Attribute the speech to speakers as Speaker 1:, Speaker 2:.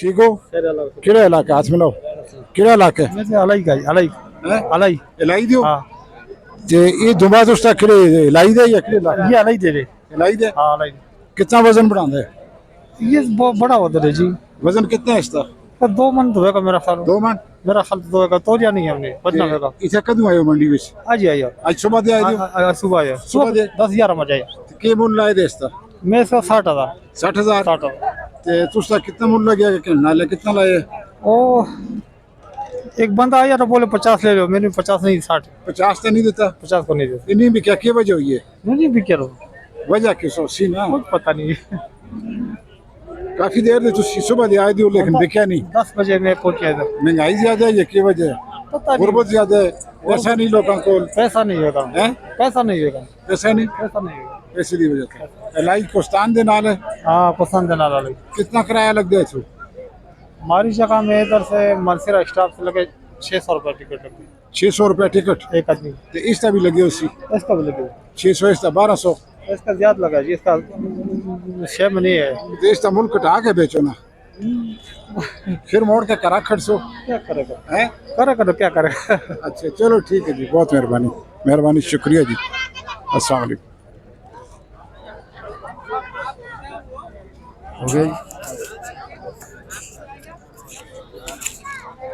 Speaker 1: ठीक हो? केड़ा इलाका हाथ मिलाओ, केड़ा इलाका है?
Speaker 2: अलाई का अलाई अलाई
Speaker 1: इलाई दियो
Speaker 2: हाँ
Speaker 1: ते ये दुबा दोस्ता केड़े इलाई दे या केड़े इलाका?
Speaker 2: ये अलाई दे रहे
Speaker 1: इलाई दे।
Speaker 2: हाँ अलाई
Speaker 1: कितना वजन बढ़ांदा है?
Speaker 2: ये बहुत बड़ा होता है जी।
Speaker 1: वजन कितना है इसका?
Speaker 2: पर 2 मन धोएगा मेरा ख्याल।
Speaker 1: 2 मन।
Speaker 2: मेरा ख्याल धोएगा तो या नहीं हमने बदना होगा।
Speaker 1: इथे कदू आयो मंडी विच?
Speaker 2: आज ही आया
Speaker 1: आज सुबह दे आए दियो?
Speaker 2: सुबह आया
Speaker 1: सुबह दे
Speaker 2: 10-11 बजे आया।
Speaker 1: के मुल लाए दे इसका?
Speaker 2: मैं इसका 60,000
Speaker 1: 60,000
Speaker 2: 60
Speaker 1: ते तुसा कितना मुल लग गया कि नाले कितना लाए?
Speaker 2: ओ एक बंदा आया तो बोले 50 ले लो, मैंने 50 नहीं 60
Speaker 1: 50 तो नहीं देता?
Speaker 2: 50 को नहीं देते।
Speaker 1: इन्हीं भी क्या वजह हुई है?
Speaker 2: नहीं भी क्या लो
Speaker 1: वजह किस सी ना
Speaker 2: कुछ पता नहीं।
Speaker 1: काफी देर दे तुसी सुबह दे आए दियो लेकिन बिका नहीं।
Speaker 2: 10 बजे मैं पहुंच गया था।
Speaker 1: महंगाई ज्यादा है या की वजह है?
Speaker 2: पता नहीं
Speaker 1: गुर्बत ज्यादा है, पैसा नहीं लोगों को
Speaker 2: पैसा नहीं होगा
Speaker 1: है,
Speaker 2: पैसा नहीं होगा
Speaker 1: पैसा नहीं,
Speaker 2: पैसा नहीं होगा।
Speaker 1: पैसे की वजह से इलाई कोस्तान दे नाल है।
Speaker 2: हाँ पसंद है ना वाली।
Speaker 1: कितना किराया लग गया तू?
Speaker 2: हमारी जगह में इधर से मलसिरा स्टाफ से लगे 600 रुपये टिकट लगी
Speaker 1: 600 रुपया टिकट
Speaker 2: एक आदमी।
Speaker 1: ते इसका भी लगे उसी
Speaker 2: इसका भी लगे
Speaker 1: 600 इसका 1200
Speaker 2: इसका ज्यादा लगा जी। इसका 6 में नहीं है।
Speaker 1: तो इसका मुल्क कटा के बेचो ना फिर मोड़ के करा खड़सो
Speaker 2: क्या करेगा
Speaker 1: है।
Speaker 2: करेगा तो क्या करेगा।
Speaker 1: अच्छा चलो ठीक है जी, बहुत मेहरबानी, मेहरबानी, शुक्रिया जी। अस्सलाम वालेकुम।
Speaker 2: हो गया जी।